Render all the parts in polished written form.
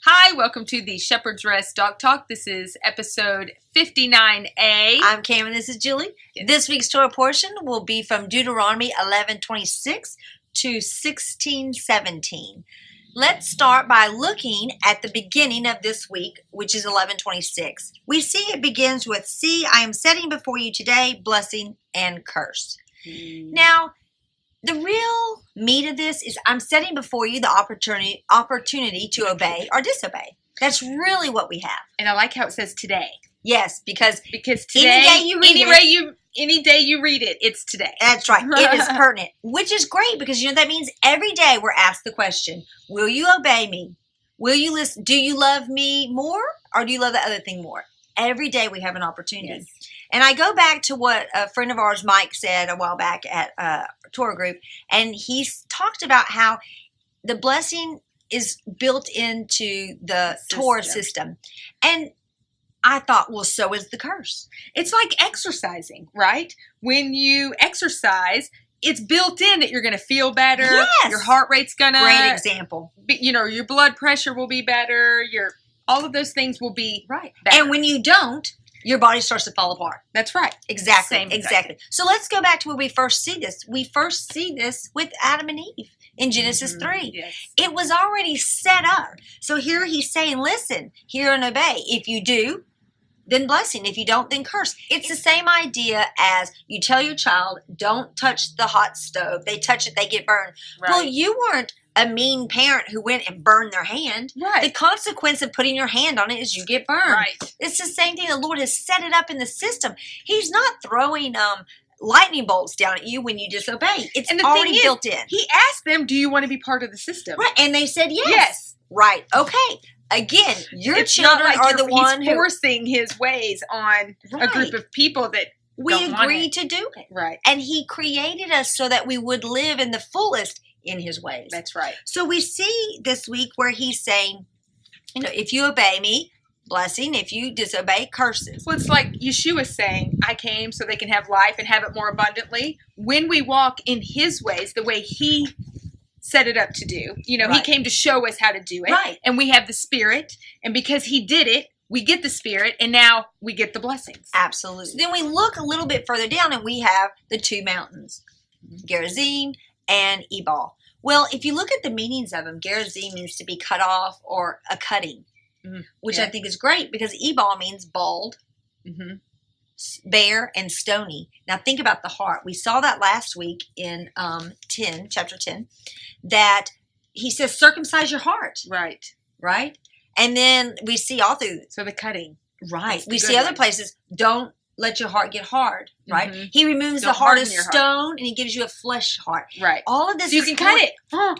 Hi, welcome to the Shepherd's Rest Dog Talk. This is episode 59A. I'm Cam and this is Julie. Yes. This week's Torah portion will be from Deuteronomy 11:26 to 16:17. Let's start by looking at the beginning of this week, which is 11:26. We see it begins with, "See, I am setting before you today blessing and curse." Now, the real meat of this is I'm setting before you the opportunity to obey or disobey. That's really what we have. And I like how it says today. Yes, because today, any day you read any day you read it, it's today. That's right. It is pertinent, which is great because, that means every day we're asked the question, will you obey me? Will you listen? Do you love me more or do you love the other thing more? Every day we have an opportunity. Yes. And I go back to what a friend of ours, Mike, said a while back at a Torah group. And he talked about how the blessing is built into the Torah system. And I thought, well, so is the curse. It's like exercising, right? When you exercise, it's built in that you're going to feel better. Yes. Your heart rate's going to... Great example. Your blood pressure will be better. All of those things will be right. better. And when you don't, your body starts to fall apart. That's right. Exactly. So let's go back to where we first see this. We first see this with Adam and Eve in Genesis 3. Yes. It was already set up. So here he's saying, listen, hear and obey. If you do, then blessing. If you don't, then curse. It's the same idea as you tell your child, don't touch the hot stove. They touch it, they get burned. Right. Well, you weren't a mean parent who went and burned their hand. Right. The consequence of putting your hand on it is you get burned. Right. It's the same thing. The Lord has set it up in the system. He's not throwing lightning bolts down at you when you disobey. It's already built in. He asked them, do you want to be part of the system? Right. And they said yes. Yes. Right. Okay. Again, your children are the one who's forcing his ways on a group of people that we agreed to do it. Right. And he created us so that we would live in the fullest in his ways. That's right. So we see this week where he's saying, if you obey me, blessing. If you disobey, curses. Well, it's like Yeshua saying, I came so they can have life and have it more abundantly. When we walk in his ways, the way he set it up to do, right. He came to show us how to do it. Right. And we have the Spirit. And because he did it, we get the Spirit, and now we get the blessings. Absolutely. So then we look a little bit further down, and we have the two mountains, Gerizim and Ebal. Well, if you look at the meanings of them, Gerizim means to be cut off or a cutting, which I think is great because Ebal means bald, bare, and stony. Now think about the heart. We saw that last week in chapter 10, that he says, circumcise your heart. Right. Right? And then we see all through. So the cutting. Right. We see other places, don't let your heart get hard. Right? Mm-hmm. He removes the heart of stone and he gives you a flesh heart. Right. All of this so you can cut it.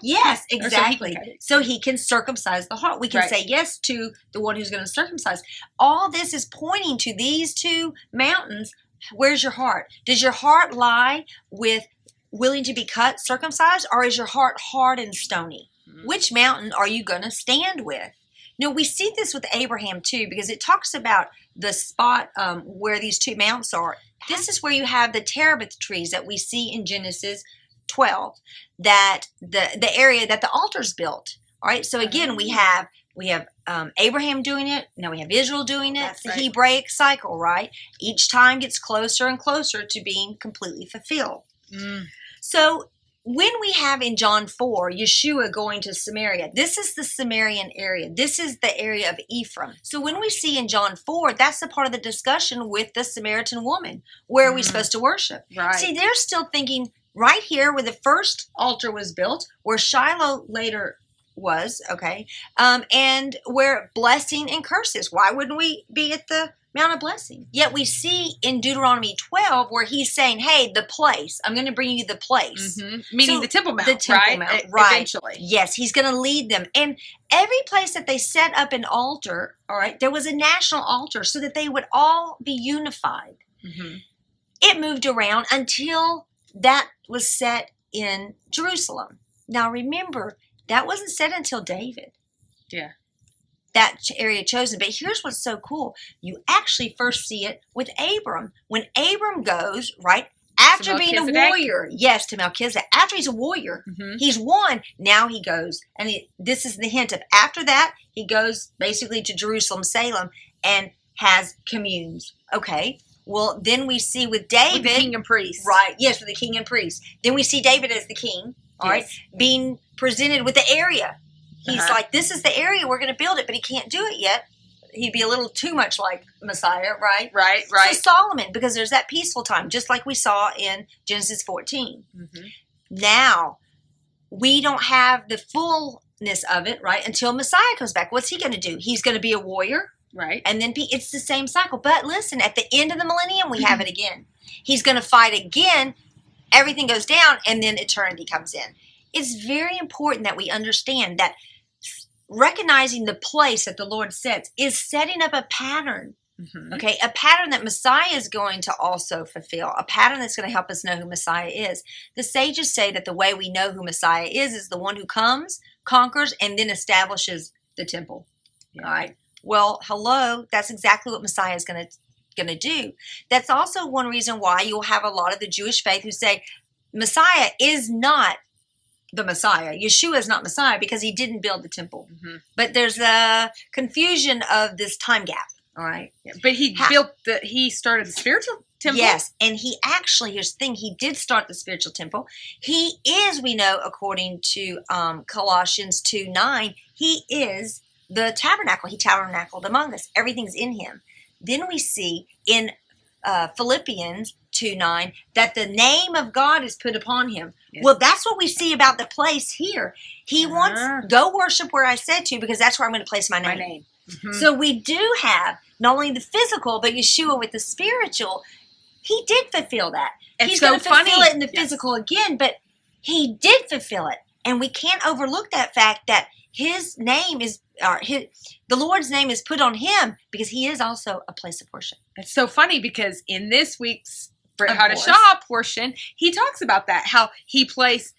Yes, exactly. So he can circumcise the heart. We can say yes to the one who's going to circumcise. All this is pointing to these two mountains. Where's your heart? Does your heart lie with willing to be cut, circumcised, or is your heart hard and stony? Which mountain are you going to stand with? We see this with Abraham too, because it talks about the spot where these two mountains are. This is where you have the terebinth trees that we see in Genesis 12, that the area that the altar's built. All right. So again, we have Abraham doing it. Now we have Israel doing it. It's the Hebraic cycle, right? Each time gets closer and closer to being completely fulfilled. So when we have in John 4, Yeshua going to Samaria, this is the Samarian area. This is the area of Ephraim. So when we see in John 4, that's the part of the discussion with the Samaritan woman. Where are we supposed to worship? Right. See, they're still thinking right here where the first altar was built, where Shiloh later was, and where blessing and curses. Why wouldn't we be at the Mount of Blessing? Yet we see in Deuteronomy 12 where he's saying, hey, the place, I'm going to bring you the place. Meaning the Temple Mount, the Temple Mount, right. Eventually. Yes, he's going to lead them. And every place that they set up an altar, all right, there was a national altar so that they would all be unified. It moved around until that was set in Jerusalem. Now remember, that wasn't set until David. Yeah. That area chosen. But here's what's so cool. You actually first see it with Abram. When Abram goes, right, After being a Melchizedek? warrior, yes, to Melchizedek. After he's a warrior, he's won. Now he goes, and this is the hint of after that, he goes basically to Jerusalem, Salem, and has communes. Okay. Well, then we see with David. With the king and priest. Right. Yes, with the king and priest. Then we see David as the king. All right. Being presented with the area. He's like, this is the area, we're going to build it, but he can't do it yet. He'd be a little too much like Messiah, right? Right. So Solomon, because there's that peaceful time, just like we saw in Genesis 14. Now, we don't have the fullness of it, right, until Messiah comes back. What's he going to do? He's going to be a warrior. Right. And then it's the same cycle. But listen, at the end of the millennium, we have it again. He's going to fight again. Everything goes down, and then eternity comes in. It's very important that we understand that recognizing the place that the Lord sets is setting up a pattern. Okay, a pattern that Messiah is going to also fulfill, a pattern that's going to help us know who Messiah is. The sages say that the way we know who Messiah is the one who comes, conquers, and then establishes the temple. All right. Well, hello, that's exactly what Messiah is going to do. That's also one reason why you'll have a lot of the Jewish faith who say Messiah is not the Messiah. Yeshua is not Messiah because he didn't build the temple. But there's a confusion of this time gap. All right. But he started the spiritual temple. Yes. And he actually, here's the thing, he did start the spiritual temple. He is, we know, according to Colossians 2:9, he is the tabernacle. He tabernacled among us. Everything's in him. Then we see in Philippians 2:9 that the name of God is put upon him. Well, that's what we see about the place here. He wants, go worship where I said to, because that's where I'm going to place my name. So we do have not only the physical, but Yeshua with the spiritual. He did fulfill that. He's going to fulfill it in the physical again, but he did fulfill it. And we can't overlook that fact that his name is, the Lord's name is put on him because he is also a place of worship. It's so funny because in this week's How to Shop portion, he talks about that, how he placed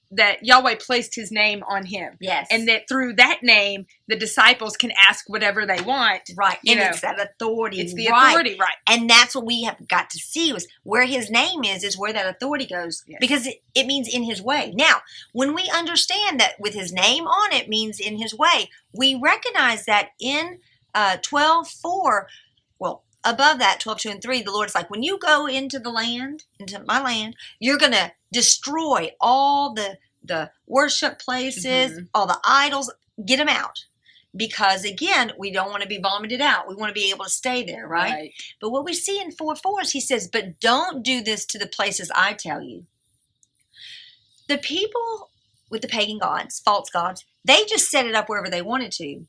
that Yahweh placed his name on him. Yes. And that through that name, the disciples can ask whatever they want. Right. And it's that authority. It's the authority, right. And that's what we have got to see was where his name is where that authority goes. Yes. Because it means in his way. Now, when we understand that with his name on it means in his way, we recognize that in 12:4, well, above that, 12:2 and 3, the Lord's like, when you go into the land, into my land, you're going to destroy all the worship places, all the idols, get them out. Because again, we don't want to be vomited out. We want to be able to stay there, right? But what we see in 4:4 is he says, but don't do this to the places I tell you. The people with the pagan gods, false gods, they just set it up wherever they wanted to.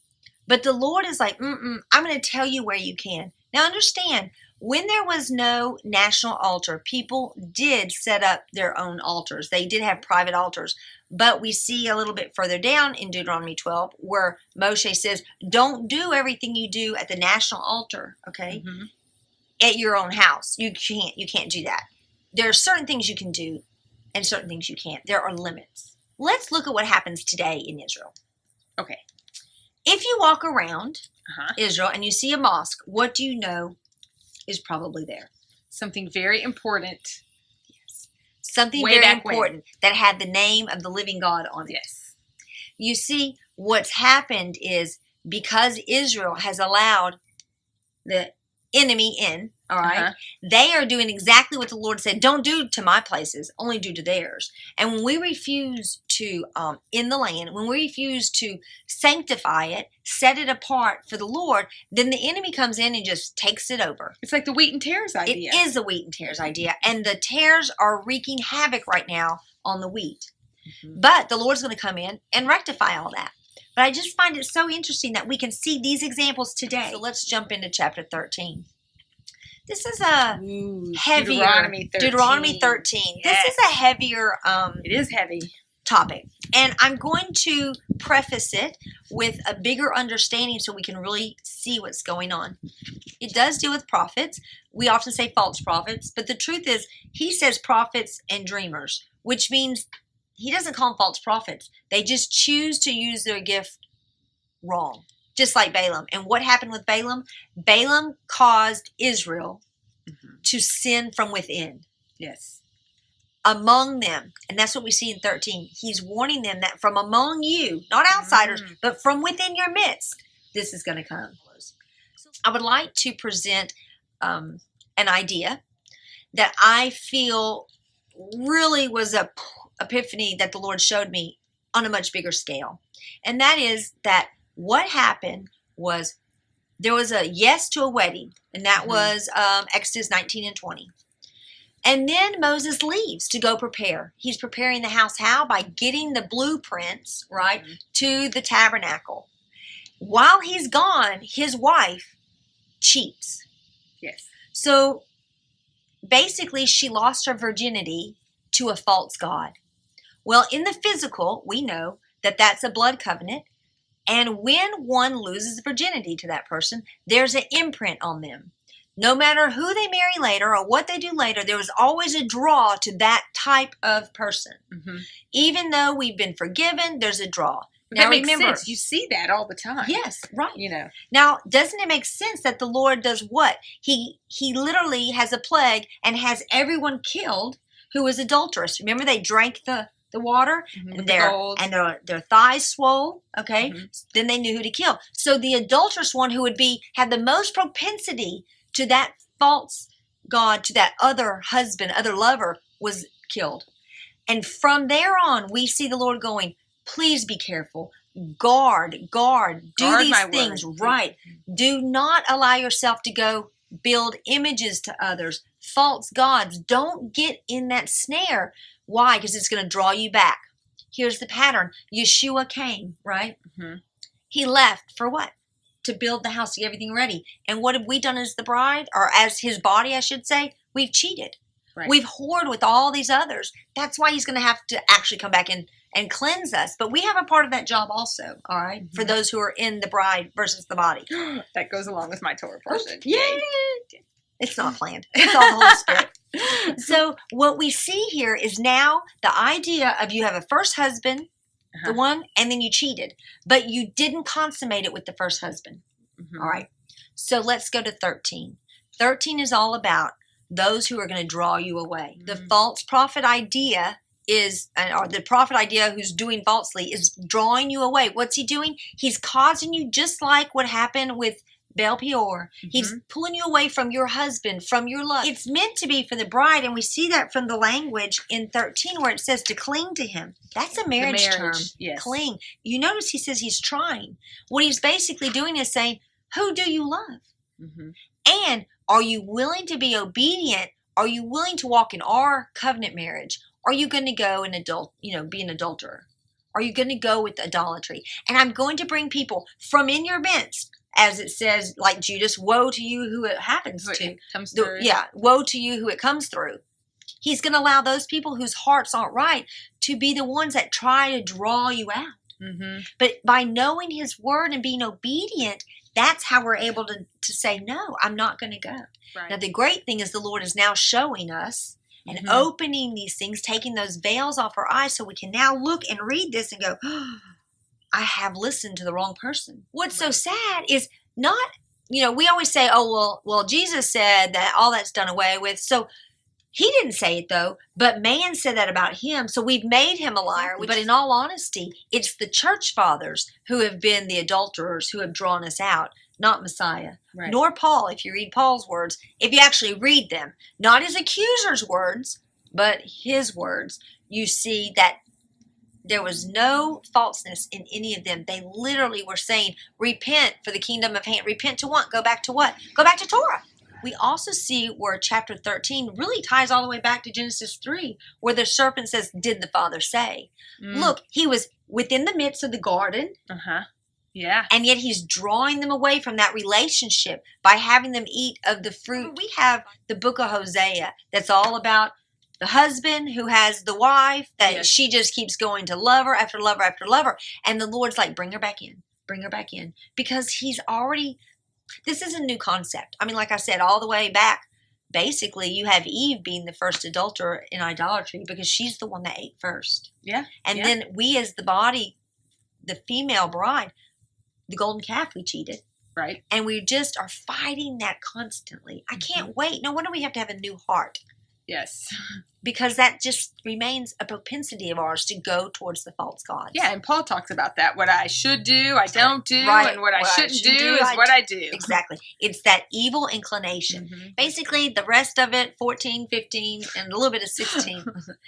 But the Lord is like, I'm going to tell you where you can. Now understand, when there was no national altar, people did set up their own altars. They did have private altars. But we see a little bit further down in Deuteronomy 12 where Moshe says, don't do everything you do at the national altar, okay? At your own house. You can't do that. There are certain things you can do and certain things you can't. There are limits. Let's look at what happens today in Israel. Okay. If you walk around Israel and you see a mosque, what do you know is probably there? Something very important. Yes. Something very important that had the name of the living God on it. Yes. You see, what's happened is because Israel has allowed the enemy in, all right, they are doing exactly what the Lord said, don't do to my places, only do to theirs. And when we refuse to, in the land, when we refuse to sanctify it, set it apart for the Lord, then the enemy comes in and just takes it over. It's like the wheat and tares idea. It is the wheat and tares idea. And the tares are wreaking havoc right now on the wheat. But the Lord's going to come in and rectify all that. But I just find it so interesting that we can see these examples today. So let's jump into chapter 13. This is a heavier Deuteronomy 13. Yes. This is a heavier it is heavy topic. And I'm going to preface it with a bigger understanding so we can really see what's going on. It does deal with prophets. We often say false prophets, but the truth is he says prophets and dreamers, which means he doesn't call them false prophets. They just choose to use their gift wrong. Just like Balaam. And what happened with Balaam? Balaam caused Israel to sin from within. Yes. among them. And that's what we see in 13. He's warning them that from among you, not outsiders, but from within your midst, this is going to come. I would like to present an idea that I feel really was a epiphany that the Lord showed me on a much bigger scale. And that is that what happened was there was a yes to a wedding, and that was Exodus 19 and 20. And then Moses leaves to go prepare. He's preparing the house. How? By getting the blueprints, right, to the tabernacle. While he's gone, his wife cheats. Yes. So basically, she lost her virginity to a false god. Well, in the physical, we know that that's a blood covenant. And when one loses virginity to that person, there's an imprint on them. No matter who they marry later or what they do later, there was always a draw to that type of person. Even though we've been forgiven, there's a draw. Now, that makes sense. You see that all the time. Yes, right. You know. Now, doesn't it make sense that the Lord does what? He literally has a plague and has everyone killed who was adulterous. Remember, they drank the water and their thighs swole. Okay, then they knew who to kill. So the adulterous one who would had the most propensity to that false god, to that other husband, other lover, was killed. And from there on, we see the Lord going, please be careful. Guard, do these things right. Do not allow yourself to go build images to others, false gods. Don't get in that snare. Why? Because it's going to draw you back. Here's the pattern. Yeshua came, right? He left for what? To build the house, to get everything ready. And what have we done as the bride, or as his body, I should say? We've cheated. Right. We've whored with all these others. That's why he's going to have to actually come back and cleanse us. But we have a part of that job also, all right, for those who are in the bride versus the body. That goes along with my Torah portion. Yay! It's not planned. It's all the Holy Spirit. So what we see here is now the idea of you have a first husband, the one, and then you cheated. But you didn't consummate it with the first husband. All right. So let's go to 13. 13 is all about those who are going to draw you away. The false prophet idea or the prophet idea who's doing falsely is drawing you away. What's he doing? He's causing you, just like what happened with Baal Peor. He's pulling you away from your husband, from your love. It's meant to be for the bride, and we see that from the language in 13 where it says to cling to him. That's a marriage term. Yes. Cling. You notice he says he's trying. What he's basically doing is saying, who do you love? And are you willing to be obedient? Are you willing to walk in our covenant marriage? Are you going to go be an adulterer? Are you going to go with idolatry? And I'm going to bring people from in your midst, as it says, like Judas, woe to you who it happens to. Comes through. Woe to you who it comes through. He's going to allow those people whose hearts aren't right to be the ones that try to draw you out. But by knowing his word and being obedient, that's how we're able to say, no, I'm not going to go. Right. Now, the great thing is the Lord is now showing us and opening these things, taking those veils off our eyes so we can now look and read this and go, oh, I have listened to the wrong person. What's so sad is not, we always say, oh, well, Jesus said that all that's done away with. So he didn't say it though, but man said that about him. So we've made him a liar. But in all honesty, it's the church fathers who have been the adulterers who have drawn us out, not Messiah, nor Paul. If you read Paul's words, if you actually read them, not his accuser's words, but his words, you see that there was no falseness in any of them. They literally were saying, repent for the kingdom of heaven. Repent to what? Go back to what? Go back to Torah. We also see where chapter 13 really ties all the way back to Genesis 3, where the serpent says, did the Father say? Look, he was within the midst of the garden. Yeah. And yet he's drawing them away from that relationship by having them eat of the fruit. We have the book of Hosea that's all about the husband who has the wife that she just keeps going to lover after lover after lover. And the Lord's like, bring her back in. Bring her back in. Because he's already... This is a new concept. I mean, like I said, all the way back, basically, you have Eve being the first adulterer in idolatry because she's the one that ate first. Yeah. And then we as the body, the female bride, the golden calf, we cheated. Right. And we just are fighting that constantly. I can't wait. No wonder we have to have a new heart. Yes. Because that just remains a propensity of ours to go towards the false gods. Yeah, and Paul talks about that. What I should do, I don't do, Right. and what I shouldn't do is what I do. Exactly. It's that evil inclination. Mm-hmm. Basically, the rest of it, 14, 15, and a little bit of 16.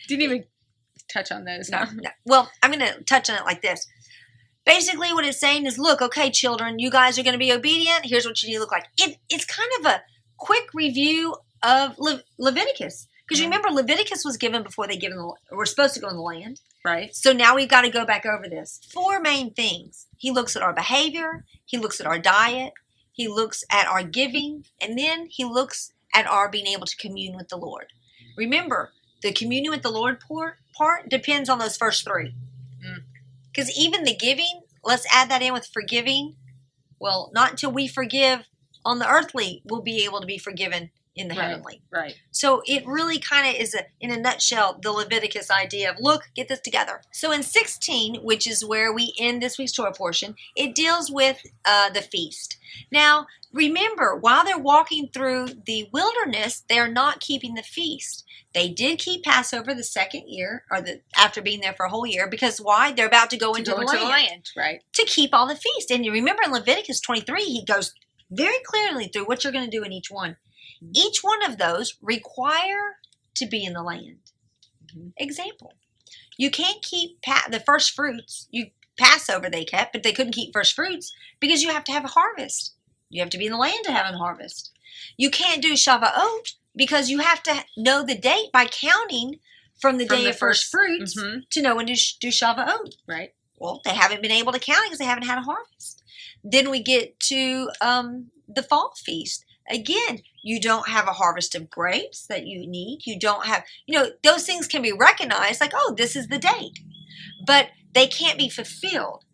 Didn't even touch on those. No. Well, I'm going to touch on it like this. Basically, what it's saying is, look, okay, children, you guys are going to be obedient. Here's what you need to look like. It's kind of a quick review of Leviticus. Because remember, Leviticus was given before we're supposed to go in the land. Right. So now we've got to go back over this. 4 main things. He looks at our behavior. He looks at our diet. He looks at our giving. And then he looks at our being able to commune with the Lord. Remember, the communion with the Lord part depends on those first 3. Because even the giving, let's add that in with forgiving. Well, not until we forgive on the earthly, we'll be able to be forgiven in the heavenly. Right. So it really kind of is, in a nutshell, the Leviticus idea of, look, get this together. So in 16, which is where we end this week's Torah portion, it deals with the feast. Now, remember, while they're walking through the wilderness, they're not keeping the feast. They did keep Passover the second year, or after being there for a whole year, because why? They're about to go into the land. Right. To keep all the feast. And you remember in Leviticus 23, he goes very clearly through what you're going to do in each one. Each one of those require to be in the land. Example, you can't keep the first fruits. Passover they kept, but they couldn't keep first fruits because you have to have a harvest. You have to be in the land to have a harvest. You can't do Shavuot because you have to know the date by counting from the day of first fruits to know when to do Shavuot. Right. Well, they haven't been able to count because they haven't had a harvest. Then we get to the fall feast. Again, you don't have a harvest of grapes that you need. You don't have, those things can be recognized like, oh, this is the date. But they can't be fulfilled.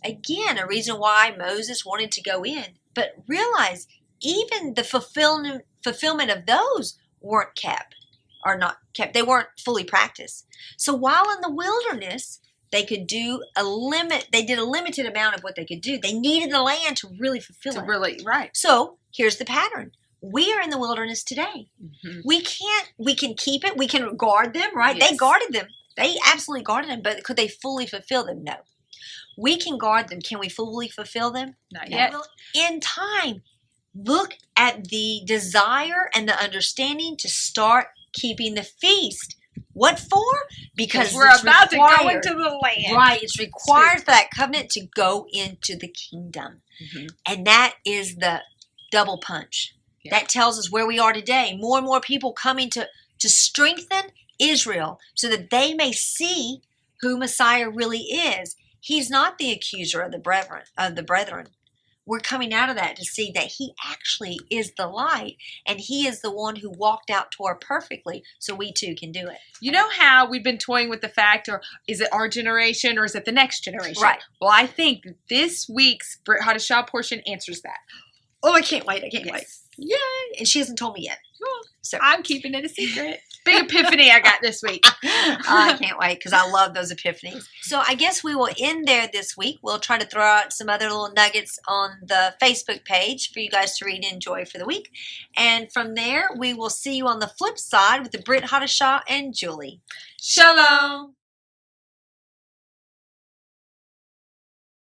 Again, a reason why Moses wanted to go in. But realize, even the fulfillment of those weren't kept, or not kept. They weren't fully practiced. So while in the wilderness, they could do they did a limited amount of what they could do. They needed the land to really fulfill it. Right. So here's the pattern. We are in the wilderness today. We can keep it. We can guard them, right? Yes. They guarded them. They absolutely guarded them, but could they fully fulfill them? No. We can guard them. Can we fully fulfill them? Not yet. Well, in time, look at the desire and the understanding to start keeping the feast. What for? Because we're about to go into the land. Right. It's required for that covenant to go into the kingdom. And that is the double punch. Yeah. That tells us where we are today. More and more people coming to strengthen Israel so that they may see who Messiah really is. He's not the accuser of the brethren. We're coming out of that to see that he actually is the light, and he is the one who walked out Torah perfectly, so we too can do it. You know how we've been toying with the fact, or is it our generation, or is it the next generation? Right. Well, I think this week's Brit Hadashah portion answers that. Oh, I can't wait. Yay. And she hasn't told me yet. So I'm keeping it a secret. Big epiphany I got this week. I can't wait because I love those epiphanies. So I guess we will end there this week. We'll try to throw out some other little nuggets on the Facebook page for you guys to read and enjoy for the week. And from there, we will see you on the flip side with the Brit Hadashah and Julie. Shalom.